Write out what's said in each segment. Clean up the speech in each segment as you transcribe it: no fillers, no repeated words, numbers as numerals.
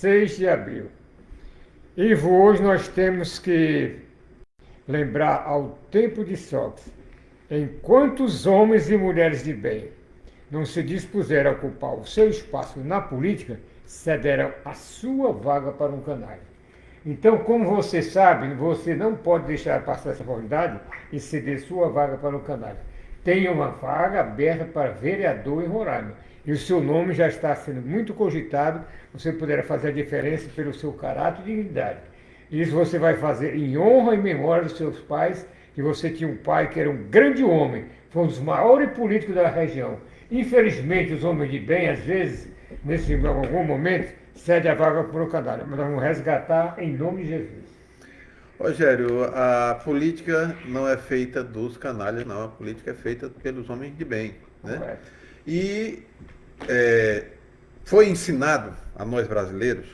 6 de abril. Ivo, hoje nós temos que lembrar ao tempo de Sócrates, enquanto os homens e mulheres de bem não se dispuseram a ocupar o seu espaço na política, cederam a sua vaga para um canalha. Então, como você sabe, você não pode deixar passar essa oportunidade e ceder sua vaga para um canalha. Tem uma vaga aberta para vereador em Roraima. E o seu nome já está sendo muito cogitado. Você poderá fazer a diferença pelo seu caráter e dignidade. Isso você vai fazer em honra e memória dos seus pais, que você tinha um pai que era um grande homem, foi um dos maiores políticos da região. Infelizmente, os homens de bem, às vezes, nesse algum momento, cedem a vaga para o canalha. Mas nós vamos resgatar em nome de Jesus. Rogério, a política não é feita dos canalhas, não. A política é feita pelos homens de bem, né? Correto. E foi ensinado a nós brasileiros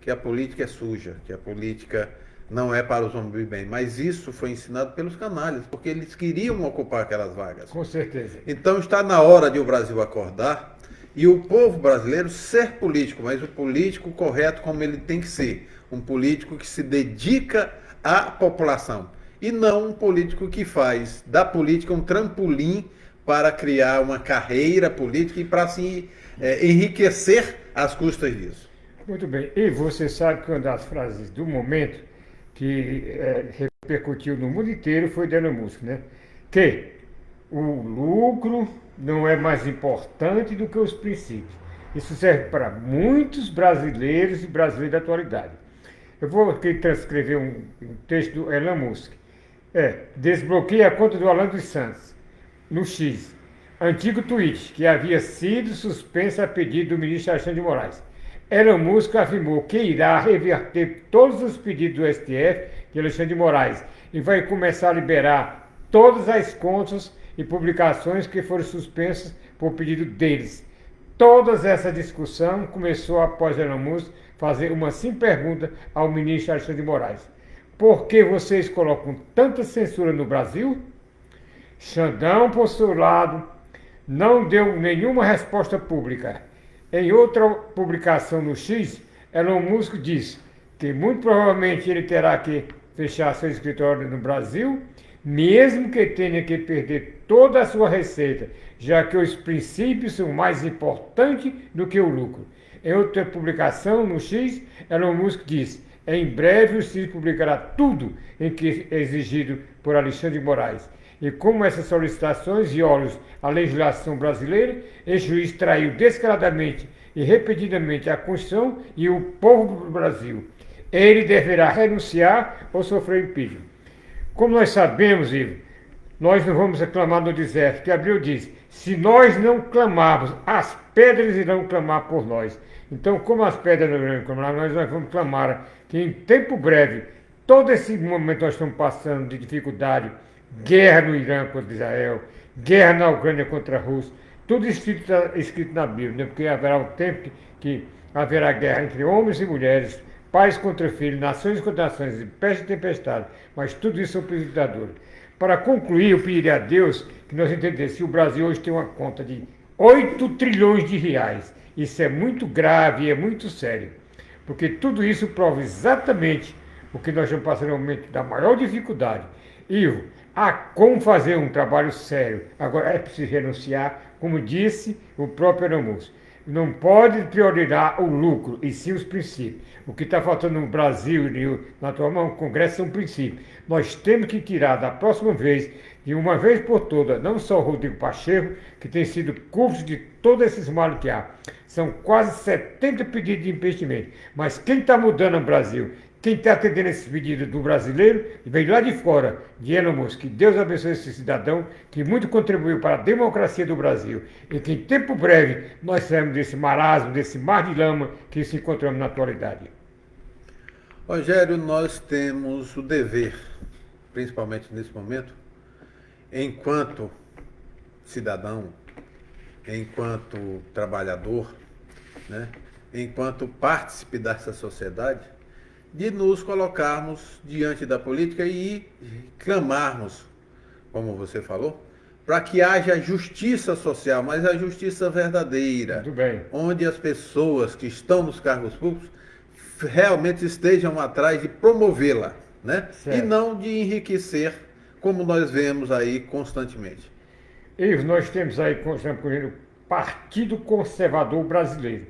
que a política é suja, que a política não é para os homens de bem. Mas isso foi ensinado pelos canalhas, porque eles queriam ocupar aquelas vagas. Com certeza. Então está na hora de o Brasil acordar e o povo brasileiro ser político, mas o político correto como ele tem que ser. Um político que se dedica à população. E não um político que faz da política um trampolim para criar uma carreira política e para se enriquecer às custas disso. Muito bem. E você sabe que uma das frases do momento que repercutiu no mundo inteiro foi de Elon Musk, né? Que o lucro não é mais importante do que os princípios. Isso serve para muitos brasileiros e brasileiros da atualidade. Eu vou aqui transcrever um texto do Elon Musk. Desbloqueie a conta do Alan dos Santos, no X. Antigo tweet que havia sido suspenso a pedido do ministro Alexandre de Moraes. Elon Musk afirmou que irá reverter todos os pedidos do STF de Alexandre de Moraes e vai começar a liberar todas as contas e publicações que foram suspensas por pedido deles. Toda essa discussão começou após Elon Musk fazer uma simples pergunta ao ministro Alexandre de Moraes. Por que vocês colocam tanta censura no Brasil? Xandão, por seu lado, não deu nenhuma resposta pública. Em outra publicação no X, Elon Musk disse que muito provavelmente ele terá que fechar seu escritório no Brasil, mesmo que tenha que perder toda a sua receita, já que os princípios são mais importantes do que o lucro. Em outra publicação no X, Elon Musk disse: em breve o CIS publicará tudo em que é exigido por Alexandre de Moraes. E como essas solicitações violam a legislação brasileira, o juiz traiu descaradamente e repetidamente a Constituição e o povo do Brasil. Ele deverá renunciar ou sofrer impeachment. Como nós sabemos, Ivo, nós não vamos clamar no deserto, que Abreu diz: se nós não clamarmos, as pedras irão clamar por nós. Então, como as pedras não irão clamar, nós vamos clamar que em tempo breve, todo esse momento que nós estamos passando de dificuldade, guerra no Irã contra Israel, guerra na Ucrânia contra a Rússia, tudo está escrito na Bíblia, né? Porque haverá um tempo que haverá guerra entre homens e mulheres, pais contra filhos, nações contra nações, peste e tempestade, mas tudo isso são precipitadores. Para concluir, eu pediria a Deus que nós entendêssemos que o Brasil hoje tem uma conta de 8 trilhões de reais. Isso é muito grave e é muito sério, porque tudo isso prova exatamente o que nós estamos passando no momento da maior dificuldade. Ivo, há como fazer um trabalho sério. Agora é preciso renunciar, como disse o próprio Elon Musk. Não pode priorizar o lucro, e sim os princípios. O que está faltando no Brasil e na atual mão, o Congresso são princípios. Nós temos que tirar da próxima vez, de uma vez por todas, não só o Rodrigo Pacheco, que tem sido curso de todos esses males que há. São quase 70 pedidos de impeachment. Mas quem está mudando o Brasil? Quem está atendendo esse pedido do brasileiro vem lá de fora, de Elon Musk. Que Deus abençoe esse cidadão que muito contribuiu para a democracia do Brasil e que em tempo breve nós saímos desse marasmo, desse mar de lama que se encontramos na atualidade. Rogério, nós temos o dever, principalmente nesse momento, enquanto cidadão, enquanto trabalhador, né, enquanto partícipe dessa sociedade, de nos colocarmos diante da política e clamarmos, como você falou, para que haja justiça social, mas a justiça verdadeira, Muito bem. onde as pessoas que estão nos cargos públicos realmente estejam atrás de promovê-la, né? E Certo. não de enriquecer, como nós vemos aí constantemente. E nós temos aí, estamos correndo, o Partido Conservador Brasileiro.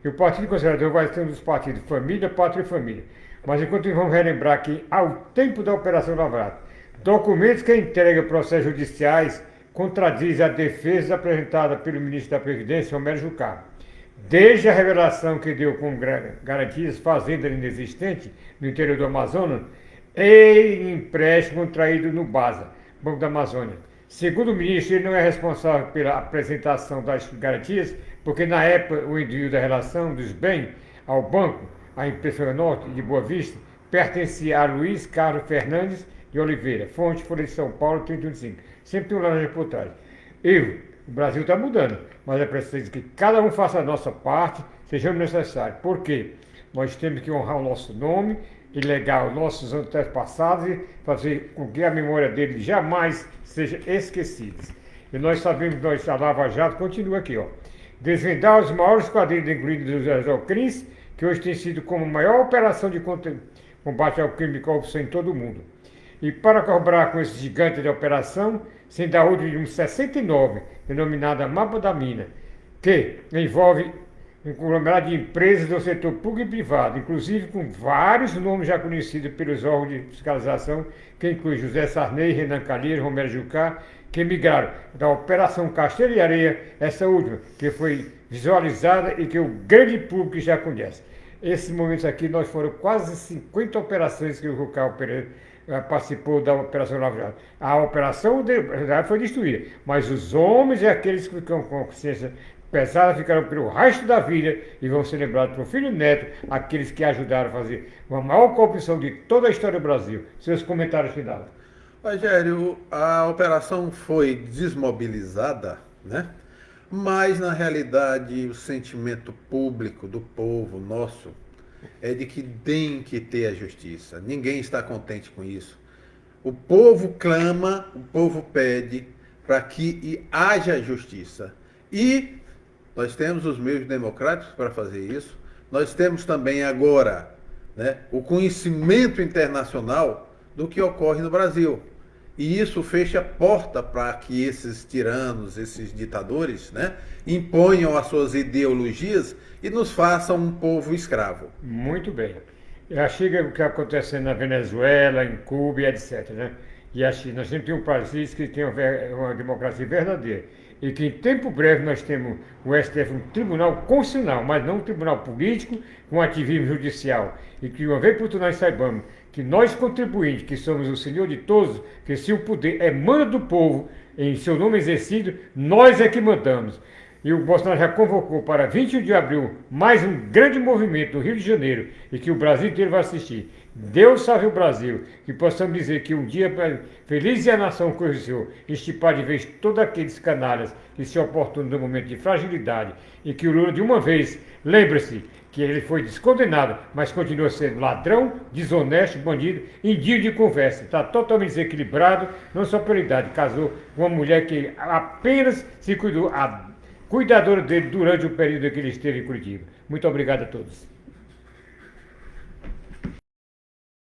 E o Partido Conservador vai ser um dos partidos Família, Pátria e Família. Mas enquanto vamos relembrar que, ao tempo da Operação Lava Jato, documentos que entrega processos judiciais contradizem a defesa apresentada pelo ministro da Previdência, Romero Jucá. Desde a revelação que deu como garantias fazenda inexistente no interior do Amazonas e empréstimo contraído no BASA, Banco da Amazônia. Segundo o ministro, ele não é responsável pela apresentação das garantias, porque na época o envio da relação dos bens ao banco, a empresa Norte de Boa Vista, pertencia a Luiz Carlos Fernandes de Oliveira, fonte Folha de São Paulo, 31,5. Sempre tem um laranja por trás. O Brasil está mudando, mas é preciso que cada um faça a nossa parte, sejamos necessários. Por quê? Nós temos que honrar o nosso nome e legar os nossos antepassados e fazer com que a memória deles jamais seja esquecida. E nós sabemos que a Lava Jato continua aqui, ó. Desvendar os maiores quadrilhos, incluindo os azocrins, que hoje tem sido como a maior operação de combate ao crime e corrupção em todo o mundo. E para corroborar com esse gigante de operação, sem dar outro de um 69, denominada Mapa da Mina, que envolve um conglomerado de empresas do setor público e privado, inclusive com vários nomes já conhecidos pelos órgãos de fiscalização, que inclui José Sarney, Renan Calheiros, Romero Jucá, que migraram da Operação Casteiro e Areia, essa última, que foi visualizada e que o grande público já conhece. Esses momentos aqui, nós foram quase 50 operações que o Jucá participou da Operação Lava Jato. A operação foi destruída, mas os homens e aqueles que ficam com consciência pesada ficarão pelo resto da vida e vão ser lembrados por filho e neto, aqueles que ajudaram a fazer uma maior corrupção de toda a história do Brasil. Seus comentários finais. Rogério, a operação foi desmobilizada, né? Mas na realidade o sentimento público do povo nosso é de que tem que ter a justiça. Ninguém está contente com isso. O povo clama, o povo pede para que haja justiça. E nós temos os meios democráticos para fazer isso. Nós temos também agora, né, o conhecimento internacional do que ocorre no Brasil. E isso fecha a porta para que esses tiranos, esses ditadores, né, imponham as suas ideologias e nos façam um povo escravo. Muito bem. Já chega o que está acontecendo na Venezuela, em Cuba e etc. Né? E a China, nós sempre temos um país que tem uma democracia verdadeira. E que em tempo breve nós temos o STF, um tribunal constitucional, mas não um tribunal político, com ativismo judicial. E que uma vez por todas nós saibamos que nós contribuintes, que somos o Senhor de todos, que se o poder emana do povo, em seu nome exercido, nós é que mandamos. E o Bolsonaro já convocou para 21 de abril mais um grande movimento no Rio de Janeiro e que o Brasil inteiro vai assistir. Deus salve o Brasil, que possamos dizer que um dia feliz é a nação que o Senhor, estipar de vez todos aqueles canalhas que se oportunam no momento de fragilidade e que o Lula de uma vez, lembre-se que ele foi descondenado, mas continua sendo ladrão, desonesto, bandido, indigno de conversa. Está totalmente desequilibrado, não só pela idade, casou com uma mulher que apenas se cuidou, a cuidadora dele durante o período que ele esteve em Curitiba. Muito obrigado a todos.